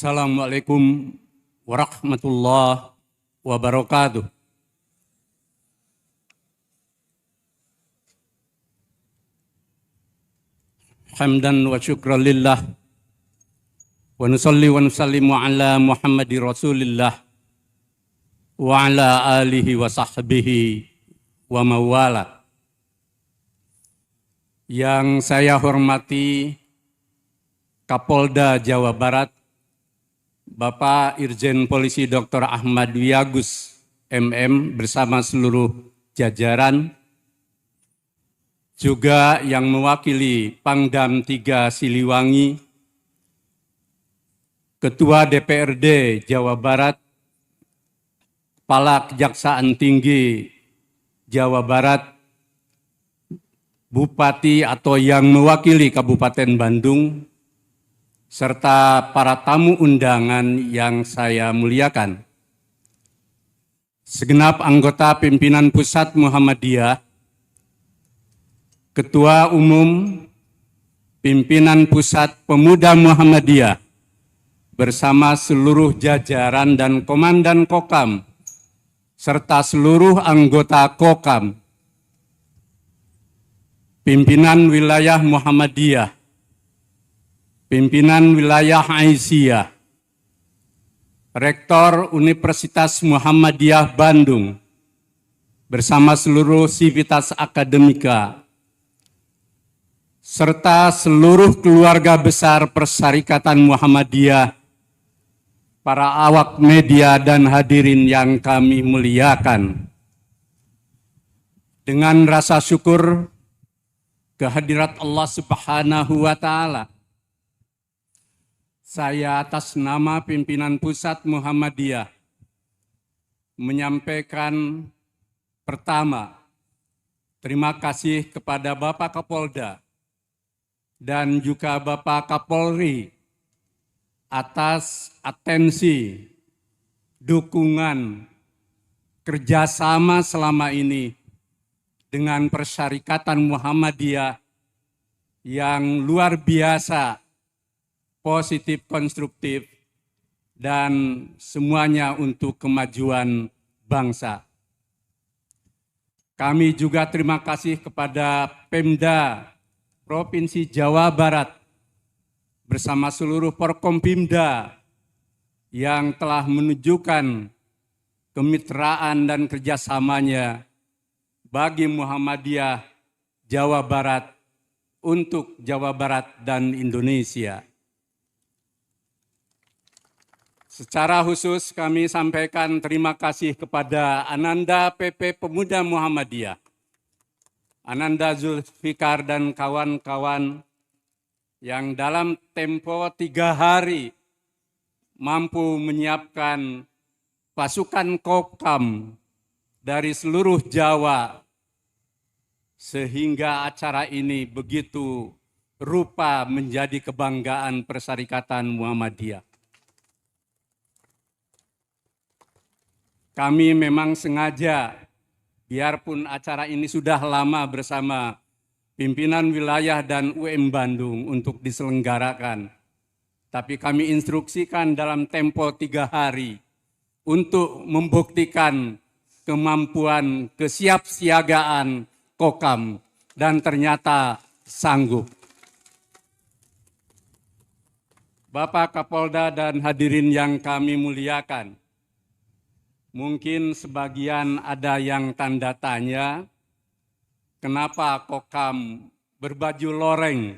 Assalamualaikum warahmatullahi wabarakatuh. Hamdan wa syukran lillah wa nusalli wa nusallimu ala Muhammadir Rasulillah wa ala alihi wa sahbihi wa mawala. Yang saya hormati Kapolda Jawa Barat Bapak Irjen Polisi Dr. Ahmad Wiyagus MM bersama seluruh jajaran, juga yang mewakili Pangdam 3 Siliwangi, Ketua DPRD Jawa Barat, Kepala Kejaksaan Tinggi Jawa Barat, Bupati atau yang mewakili Kabupaten Bandung, serta para tamu undangan yang saya muliakan. Segenap anggota pimpinan Pusat Muhammadiyah, Ketua Umum Pimpinan Pusat Pemuda Muhammadiyah, bersama seluruh jajaran dan Komandan Kokam, serta seluruh anggota Kokam, Pimpinan Wilayah Muhammadiyah, Pimpinan Wilayah Aisyah, Rektor Universitas Muhammadiyah Bandung, bersama seluruh sivitas akademika, serta seluruh keluarga besar Persyarikatan Muhammadiyah, para awak media dan hadirin yang kami muliakan. Dengan rasa syukur kehadirat Allah Subhanahu wa Ta'ala, saya atas nama pimpinan Pusat Muhammadiyah menyampaikan pertama, terima kasih kepada Bapak Kapolda dan juga Bapak Kapolri atas atensi, dukungan, kerjasama selama ini dengan Persyarikatan Muhammadiyah yang luar biasa, positif, konstruktif, dan semuanya untuk kemajuan bangsa. Kami juga terima kasih kepada Pemda Provinsi Jawa Barat bersama seluruh Forkompimda yang telah menunjukkan kemitraan dan kerjasamanya bagi Muhammadiyah Jawa Barat untuk Jawa Barat dan Indonesia. Secara khusus kami sampaikan terima kasih kepada Ananda PP Pemuda Muhammadiyah, Ananda Zulfikar dan kawan-kawan yang dalam tempo 3 hari mampu menyiapkan pasukan Kokam dari seluruh Jawa, sehingga acara ini begitu rupa menjadi kebanggaan Persyarikatan Muhammadiyah. Kami memang sengaja, biarpun acara ini sudah lama bersama pimpinan wilayah dan UM Bandung untuk diselenggarakan, tapi kami instruksikan dalam tempo 3 hari untuk membuktikan kemampuan kesiapsiagaan Kokam, dan ternyata sanggup. Bapak Kapolda dan hadirin yang kami muliakan, mungkin sebagian ada yang tanda tanya, kenapa Kokam berbaju loreng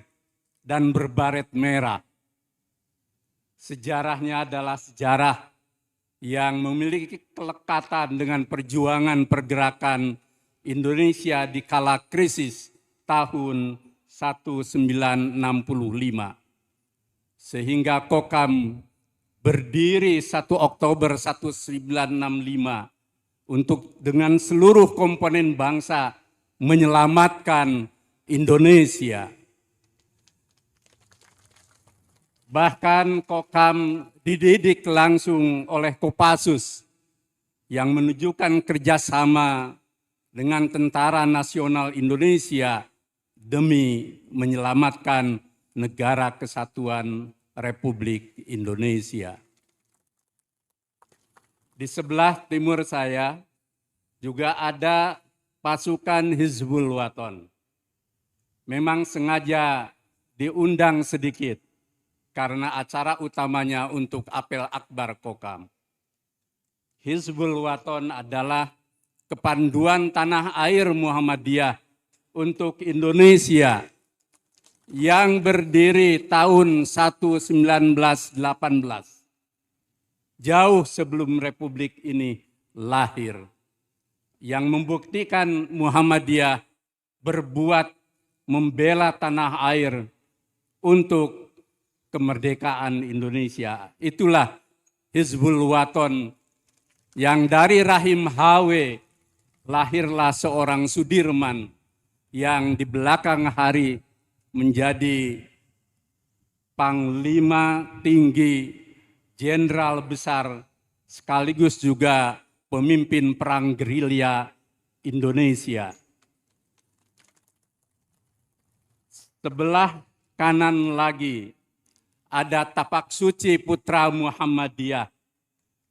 dan berbaret merah? Sejarahnya adalah sejarah yang memiliki kelekatan dengan perjuangan pergerakan Indonesia di kala krisis tahun 1965. Sehingga Kokam berdiri 1 Oktober 1965 untuk dengan seluruh komponen bangsa menyelamatkan Indonesia. Bahkan Kokam dididik langsung oleh Kopassus yang menunjukkan kerjasama dengan Tentara Nasional Indonesia demi menyelamatkan Negara Kesatuan Republik Indonesia. Di sebelah timur saya juga ada pasukan Hizbul Wathan. Memang sengaja diundang sedikit karena acara utamanya untuk apel akbar Kokam. Hizbul Wathan adalah kepanduan tanah air Muhammadiyah untuk Indonesia yang berdiri tahun 1918, jauh sebelum Republik ini lahir, yang membuktikan Muhammadiyah berbuat membela tanah air untuk kemerdekaan Indonesia. Itulah Hizbul Wathan yang dari rahim HW lahirlah seorang Sudirman yang di belakang hari menjadi Panglima Tinggi Jenderal Besar sekaligus juga pemimpin perang gerilya Indonesia. Sebelah kanan lagi ada Tapak Suci Putra Muhammadiyah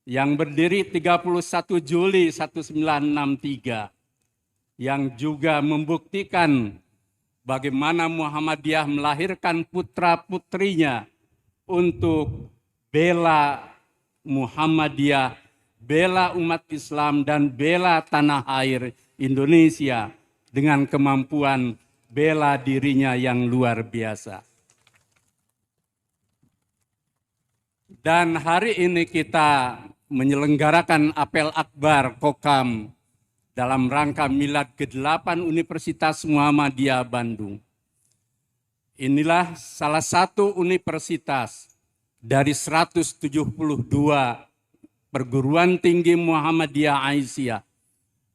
yang berdiri 31 Juli 1963 yang juga membuktikan bagaimana Muhammadiyah melahirkan putra-putrinya untuk bela Muhammadiyah, bela umat Islam, dan bela tanah air Indonesia dengan kemampuan bela dirinya yang luar biasa. Dan hari ini kita menyelenggarakan apel akbar Kokam dalam rangka milad ke-8 Universitas Muhammadiyah Bandung. Inilah salah satu universitas dari 172 perguruan tinggi Muhammadiyah Aisyah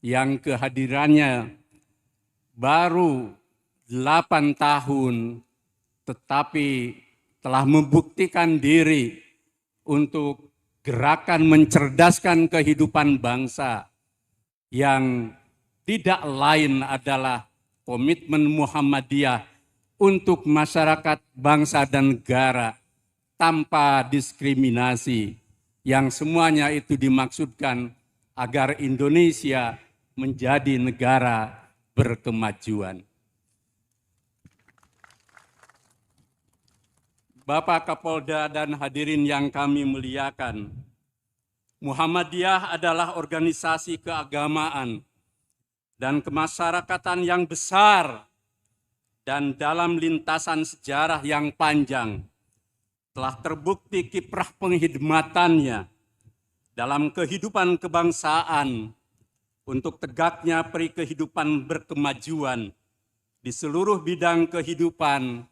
yang kehadirannya baru 8 tahun tetapi telah membuktikan diri untuk gerakan mencerdaskan kehidupan bangsa yang tidak lain adalah komitmen Muhammadiyah untuk masyarakat, bangsa, dan negara tanpa diskriminasi, yang semuanya itu dimaksudkan agar Indonesia menjadi negara berkemajuan. Bapak Kapolda dan hadirin yang kami muliakan, Muhammadiyah adalah organisasi keagamaan dan kemasyarakatan yang besar dan dalam lintasan sejarah yang panjang telah terbukti kiprah penghidmatannya dalam kehidupan kebangsaan untuk tegaknya peri kehidupan berkemajuan di seluruh bidang kehidupan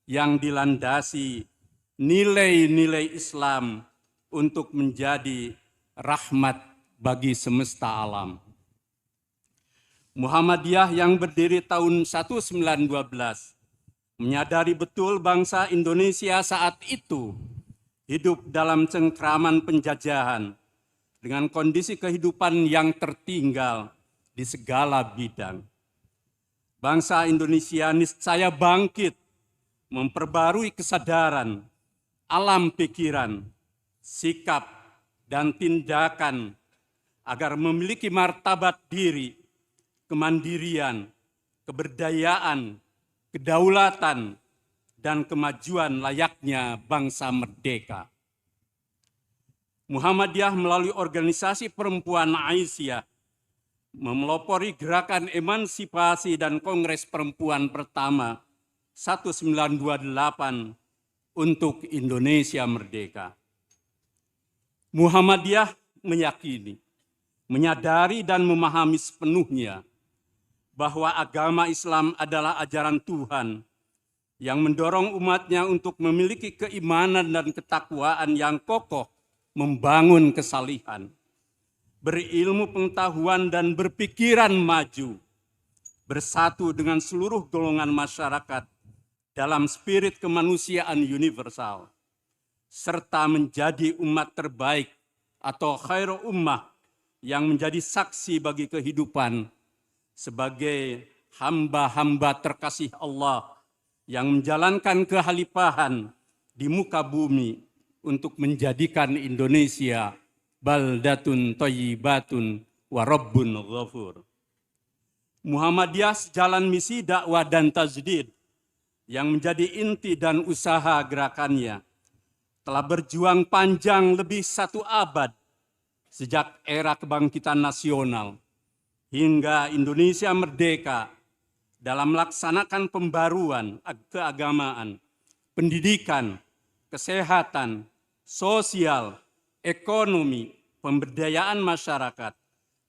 yang dilandasi nilai-nilai Islam untuk menjadi rahmat bagi semesta alam. Muhammadiyah yang berdiri tahun 1912 menyadari betul bangsa Indonesia saat itu hidup dalam cengkraman penjajahan dengan kondisi kehidupan yang tertinggal di segala bidang. Bangsa Indonesia niscaya bangkit, memperbarui kesadaran, alam pikiran, sikap, dan tindakan agar memiliki martabat diri, kemandirian, keberdayaan, kedaulatan, dan kemajuan layaknya bangsa merdeka. Muhammadiyah melalui organisasi perempuan Aisyah memelopori gerakan emansipasi dan Kongres Perempuan pertama 1928 untuk Indonesia merdeka. Muhammadiyah meyakini, menyadari dan memahami sepenuhnya bahwa agama Islam adalah ajaran Tuhan yang mendorong umatnya untuk memiliki keimanan dan ketakwaan yang kokoh, membangun kesalihan, berilmu pengetahuan dan berpikiran maju, bersatu dengan seluruh golongan masyarakat dalam spirit kemanusiaan universal, serta menjadi umat terbaik atau khairu ummah yang menjadi saksi bagi kehidupan sebagai hamba-hamba terkasih Allah yang menjalankan kehalifahan di muka bumi untuk menjadikan Indonesia baldatun thayyibatun wa rabbun ghafur. Muhammadiyah sejalan misi dakwah dan tajdid yang menjadi inti dan usaha gerakannya telah berjuang panjang lebih 1 abad sejak era kebangkitan nasional hingga Indonesia merdeka dalam melaksanakan pembaruan keagamaan, pendidikan, kesehatan, sosial, ekonomi, pemberdayaan masyarakat,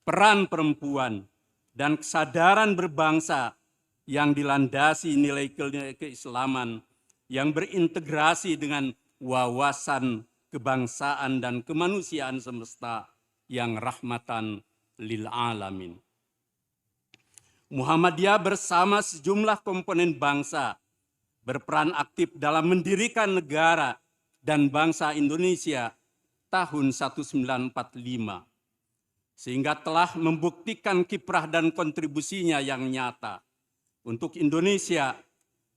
peran perempuan, dan kesadaran berbangsa yang dilandasi nilai-nilai keislaman yang berintegrasi dengan wawasan kebangsaan dan kemanusiaan semesta yang rahmatan lil alamin. Muhammadiyah bersama sejumlah komponen bangsa berperan aktif dalam mendirikan negara dan bangsa Indonesia tahun 1945, sehingga telah membuktikan kiprah dan kontribusinya yang nyata untuk Indonesia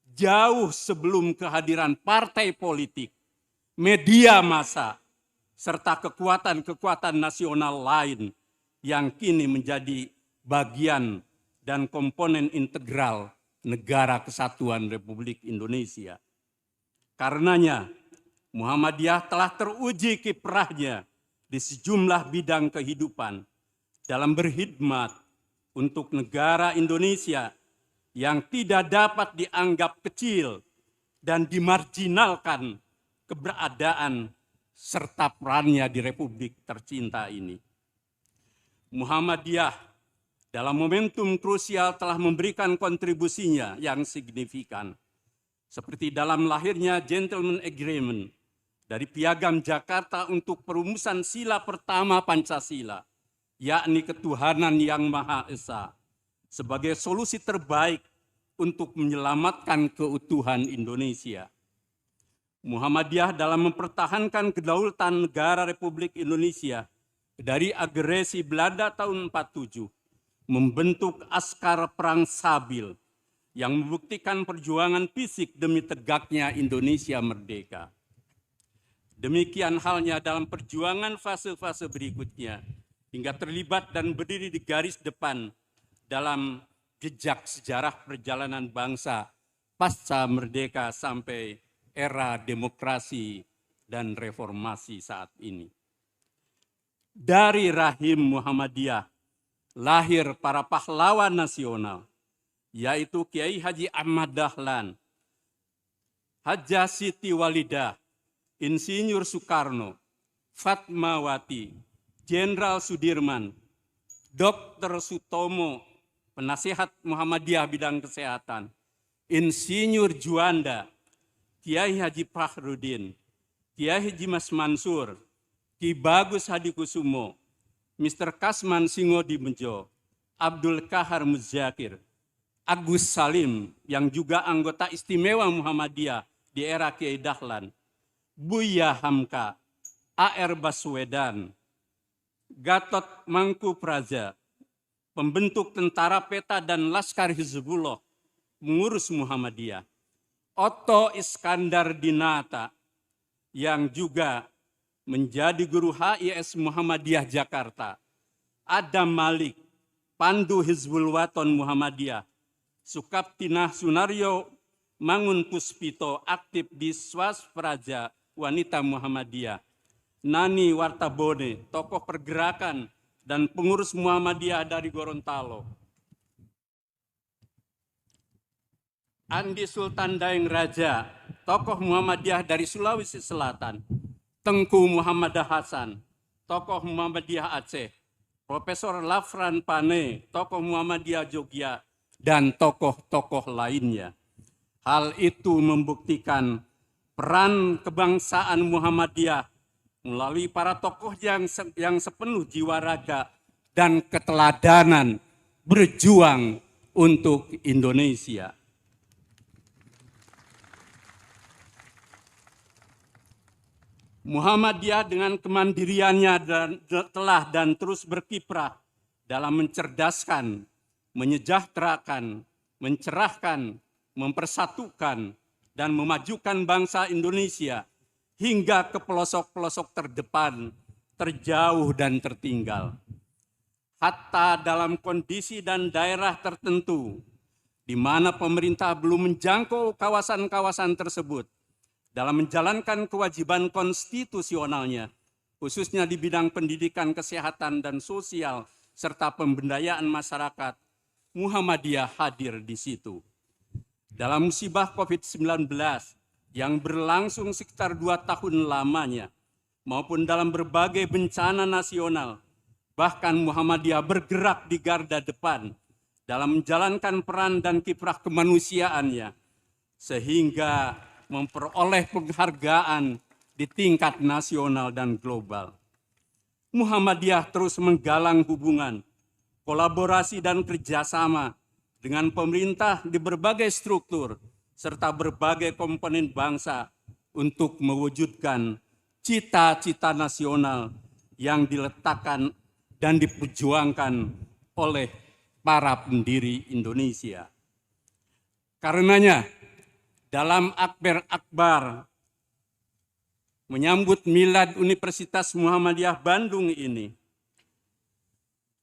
jauh sebelum kehadiran partai politik, media massa, serta kekuatan-kekuatan nasional lain yang kini menjadi bagian dan komponen integral Negara Kesatuan Republik Indonesia. Karenanya, Muhammadiyah telah teruji kiprahnya di sejumlah bidang kehidupan dalam berkhidmat untuk negara Indonesia yang tidak dapat dianggap kecil dan dimarginalkan keberadaan serta perannya di Republik tercinta ini. Muhammadiyah dalam momentum krusial telah memberikan kontribusinya yang signifikan, seperti dalam lahirnya Gentleman Agreement dari Piagam Jakarta untuk perumusan sila pertama Pancasila, yakni ketuhanan yang Maha Esa, sebagai solusi terbaik untuk menyelamatkan keutuhan Indonesia. Muhammadiyah dalam mempertahankan kedaulatan negara Republik Indonesia dari agresi Belanda tahun 47, membentuk Askar Perang Sabil yang membuktikan perjuangan fisik demi tegaknya Indonesia merdeka. Demikian halnya dalam perjuangan fase-fase berikutnya, hingga terlibat dan berdiri di garis depan dalam jejak sejarah perjalanan bangsa pasca merdeka sampai era demokrasi dan reformasi saat ini. Dari rahim Muhammadiyah lahir para pahlawan nasional, yaitu Kiai Haji Ahmad Dahlan, Hajjah Siti Walidah, Insinyur Soekarno, Fatmawati, Jenderal Sudirman, Dr. Sutomo, penasihat Muhammadiyah bidang kesehatan, Insinyur Juanda, Kiai Haji Fahrudin, Kiai Haji Mas Mansur, Ki Bagus Hadikusumo, Mr. Kasman Singodimedjo, Abdul Kahar Muzakir, Agus Salim yang juga anggota istimewa Muhammadiyah di era Kiai Dahlan, Buya Hamka, A.R. Baswedan, Gatot Mangkupraja, pembentuk tentara peta dan Laskar Hizbullah, mengurus Muhammadiyah, Otto Iskandar Dinata yang juga menjadi guru HIS Muhammadiyah Jakarta, Adam Malik, Pandu Hizbul Waton Muhammadiyah, Sukaptinah Sunaryo Mangun Puspito, aktif di Swaspraja Wanita Muhammadiyah, Nani Wartabone, tokoh pergerakan dan pengurus Muhammadiyah dari Gorontalo, Andi Sultan Daeng Raja, tokoh Muhammadiyah dari Sulawesi Selatan, Tengku Muhammad Hasan, tokoh Muhammadiyah Aceh, Profesor Lafran Pane, tokoh Muhammadiyah Jogja, dan tokoh-tokoh lainnya. Hal itu membuktikan peran kebangsaan Muhammadiyah melalui para tokoh yang sepenuh jiwa raga dan keteladanan berjuang untuk Indonesia. Muhammadiyah dengan kemandiriannya telah dan terus berkiprah dalam mencerdaskan, menyejahterakan, mencerahkan, mempersatukan, dan memajukan bangsa Indonesia hingga ke pelosok-pelosok terdepan, terjauh dan tertinggal. Hatta dalam kondisi dan daerah tertentu di mana pemerintah belum menjangkau kawasan-kawasan tersebut dalam menjalankan kewajiban konstitusionalnya, khususnya di bidang pendidikan, kesehatan, dan sosial, serta pemberdayaan masyarakat, Muhammadiyah hadir di situ. Dalam musibah COVID-19 yang berlangsung sekitar 2 tahun lamanya, maupun dalam berbagai bencana nasional, bahkan Muhammadiyah bergerak di garda depan dalam menjalankan peran dan kiprah kemanusiaannya, sehingga memperoleh penghargaan di tingkat nasional dan global. Muhammadiyah terus menggalang hubungan, kolaborasi dan kerjasama dengan pemerintah di berbagai struktur serta berbagai komponen bangsa untuk mewujudkan cita-cita nasional yang diletakkan dan diperjuangkan oleh para pendiri Indonesia. Karenanya, dalam Akbar menyambut Milad Universitas Muhammadiyah Bandung ini,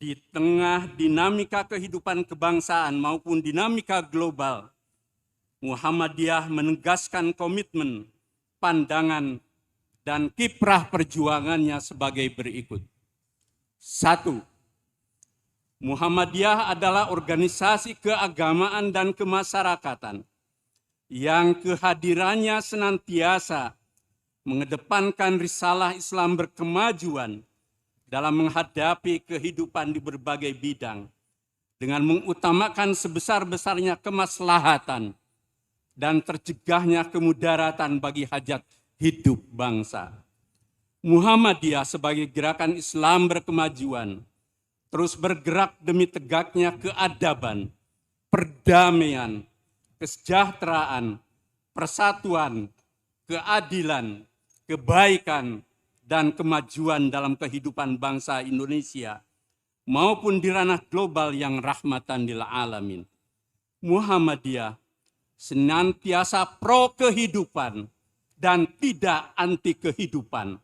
di tengah dinamika kehidupan kebangsaan maupun dinamika global, Muhammadiyah menegaskan komitmen, pandangan, dan kiprah perjuangannya sebagai berikut. 1. Muhammadiyah adalah organisasi keagamaan dan kemasyarakatan yang kehadirannya senantiasa mengedepankan risalah Islam berkemajuan dalam menghadapi kehidupan di berbagai bidang dengan mengutamakan sebesar-besarnya kemaslahatan dan tercegahnya kemudaratan bagi hajat hidup bangsa. Muhammadiyah sebagai gerakan Islam berkemajuan terus bergerak demi tegaknya keadaban, perdamaian, kesejahteraan, persatuan, keadilan, kebaikan, dan kemajuan dalam kehidupan bangsa Indonesia maupun di ranah global yang rahmatan lil alamin. Muhammadiyah senantiasa pro kehidupan dan tidak anti kehidupan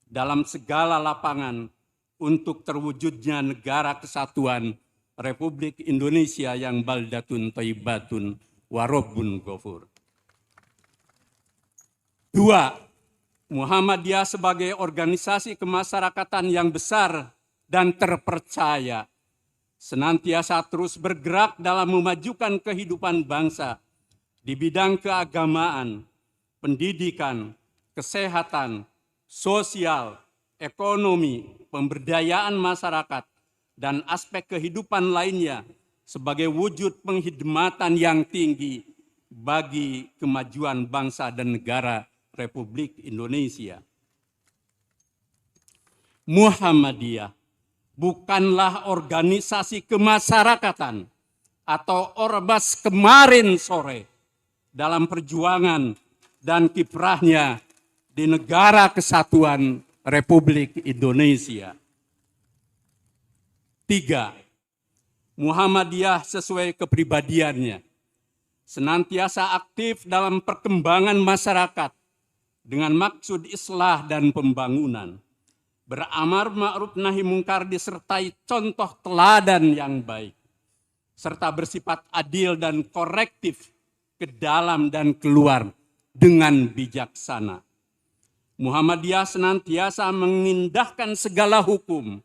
dalam segala lapangan untuk terwujudnya negara kesatuan Republik Indonesia yang baldatun thayyibatun wa rabbun ghafur. 2. Muhammadiyah sebagai organisasi kemasyarakatan yang besar dan terpercaya, senantiasa terus bergerak dalam memajukan kehidupan bangsa di bidang keagamaan, pendidikan, kesehatan, sosial, ekonomi, pemberdayaan masyarakat, dan aspek kehidupan lainnya sebagai wujud penghormatan yang tinggi bagi kemajuan bangsa dan negara Republik Indonesia. Muhammadiyah bukanlah organisasi kemasyarakatan atau ormas kemarin sore dalam perjuangan dan kiprahnya di negara kesatuan Republik Indonesia. 3. Muhammadiyah sesuai kepribadiannya senantiasa aktif dalam perkembangan masyarakat dengan maksud islah dan pembangunan, beramar ma'ruf nahi mungkar disertai contoh teladan yang baik, serta bersifat adil dan korektif ke dalam dan keluar dengan bijaksana. Muhammadiyah senantiasa mengindahkan segala hukum,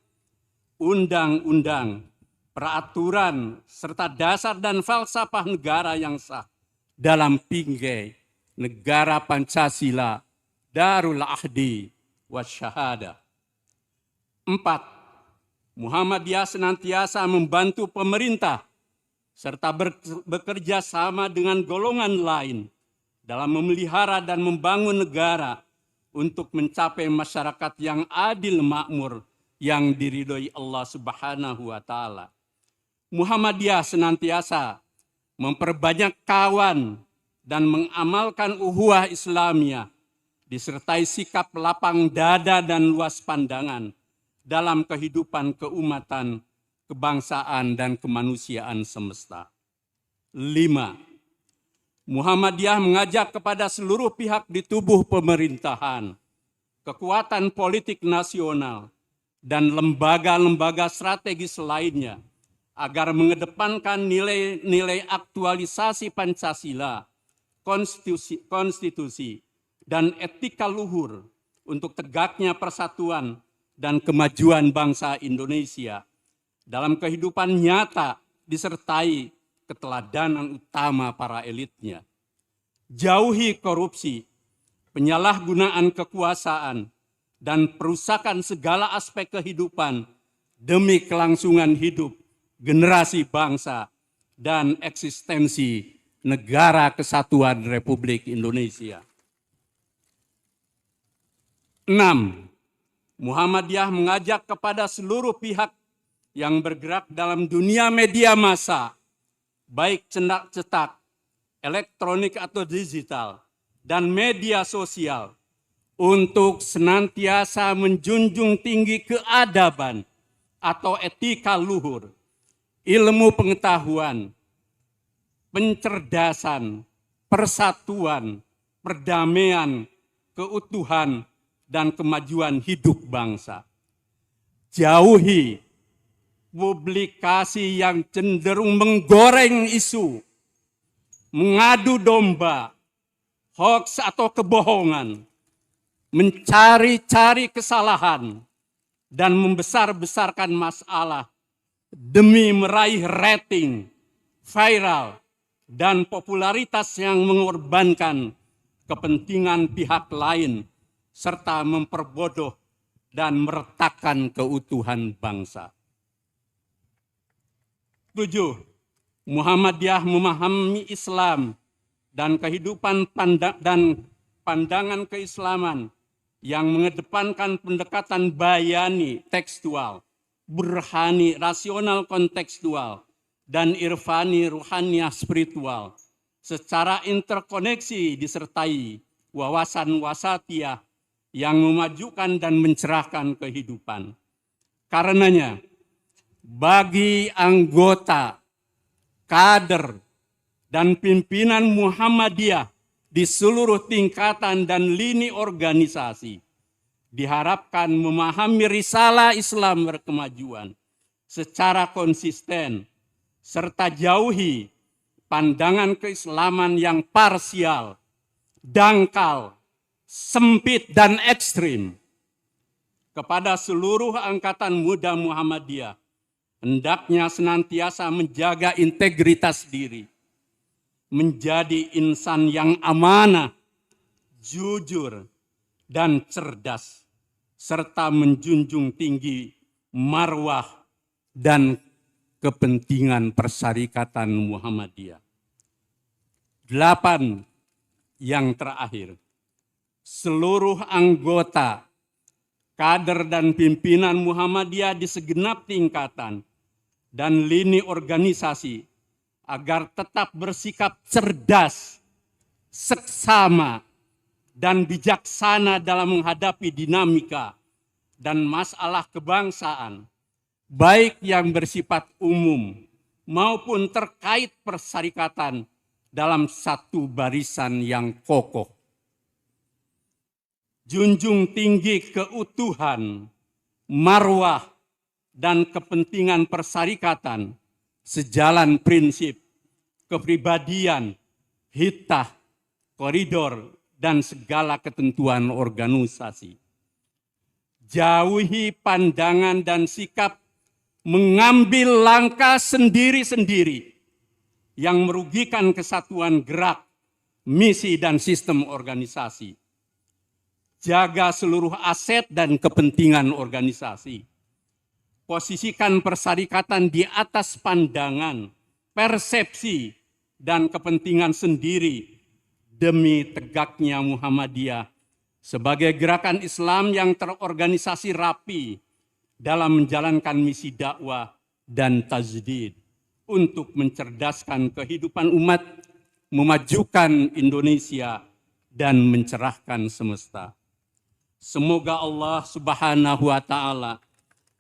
undang-undang, peraturan, serta dasar dan falsafah negara yang sah dalam pinggai negara Pancasila, Darul Ahdi Wasyahada. 4. Muhammadiyah senantiasa membantu pemerintah serta bekerja sama dengan golongan lain dalam memelihara dan membangun negara untuk mencapai masyarakat yang adil makmur yang diridhoi Allah Subhanahu wa taala. Muhammadiyah senantiasa memperbanyak kawan dan mengamalkan ukhuwah Islamiyah disertai sikap lapang dada dan luas pandangan dalam kehidupan keumatan, kebangsaan, dan kemanusiaan semesta. 5. Muhammadiyah mengajak kepada seluruh pihak di tubuh pemerintahan, kekuatan politik nasional, dan lembaga-lembaga strategis lainnya agar mengedepankan nilai-nilai aktualisasi Pancasila, konstitusi, dan etika luhur untuk tegaknya persatuan dan kemajuan bangsa Indonesia dalam kehidupan nyata disertai keteladanan utama para elitnya. Jauhi korupsi, penyalahgunaan kekuasaan, dan perusakan segala aspek kehidupan demi kelangsungan hidup generasi bangsa dan eksistensi Negara Kesatuan Republik Indonesia. 6. Muhammadiyah mengajak kepada seluruh pihak yang bergerak dalam dunia media massa, baik cetak, elektronik atau digital, dan media sosial, untuk senantiasa menjunjung tinggi keadaban atau etika luhur, ilmu pengetahuan, pencerdasan, persatuan, perdamaian, keutuhan, dan kemajuan hidup bangsa. Jauhi publikasi yang cenderung menggoreng isu, mengadu domba, hoaks atau kebohongan, mencari-cari kesalahan, dan membesar-besarkan masalah demi meraih rating, viral, dan popularitas yang mengorbankan kepentingan pihak lain, serta memperbodoh dan meretakkan keutuhan bangsa. 7. Muhammadiyah memahami Islam dan kehidupan dan pandangan keislaman yang mengedepankan pendekatan bayani tekstual, burhani rasional kontekstual, dan irfani ruhaniyah spiritual secara interkoneksi disertai wawasan wasatiyah yang memajukan dan mencerahkan kehidupan. Karenanya, bagi anggota, kader, dan pimpinan Muhammadiyah di seluruh tingkatan dan lini organisasi, diharapkan memahami risalah Islam berkemajuan secara konsisten, serta jauhi pandangan keislaman yang parsial, dangkal, sempit, dan ekstrim. Kepada seluruh angkatan muda Muhammadiyah, hendaknya senantiasa menjaga integritas diri, menjadi insan yang amanah, jujur, dan cerdas, serta menjunjung tinggi marwah dan kepentingan persyarikatan Muhammadiyah. 8. Yang terakhir, seluruh anggota, kader, dan pimpinan Muhammadiyah di segenap tingkatan dan lini organisasi agar tetap bersikap cerdas, seksama, dan bijaksana dalam menghadapi dinamika dan masalah kebangsaan, baik yang bersifat umum maupun terkait persyarikatan dalam satu barisan yang kokoh. Junjung tinggi keutuhan, marwah, dan kepentingan persyarikatan sejalan prinsip, kepribadian, hitah, koridor, dan segala ketentuan organisasi. Jauhi pandangan dan sikap mengambil langkah sendiri-sendiri yang merugikan kesatuan gerak, misi, dan sistem organisasi. Jaga seluruh aset dan kepentingan organisasi. Posisikan persyarikatan di atas pandangan, persepsi, dan kepentingan sendiri demi tegaknya Muhammadiyah sebagai gerakan Islam yang terorganisasi rapi dalam menjalankan misi dakwah dan tajdid untuk mencerdaskan kehidupan umat, memajukan Indonesia, dan mencerahkan semesta. Semoga Allah Subhanahu wa Ta'ala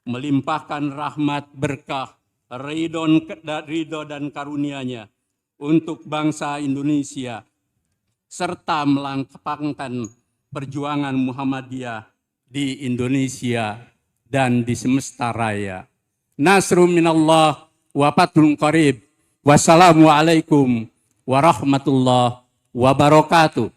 melimpahkan rahmat, berkah, ridho dan karunia-Nya untuk bangsa Indonesia, serta melangkapkan perjuangan Muhammadiyah di Indonesia dan di semesta raya. Nasrun minallah wa fathun qarib. Wassalamualaikum warahmatullahi wabarakatuh.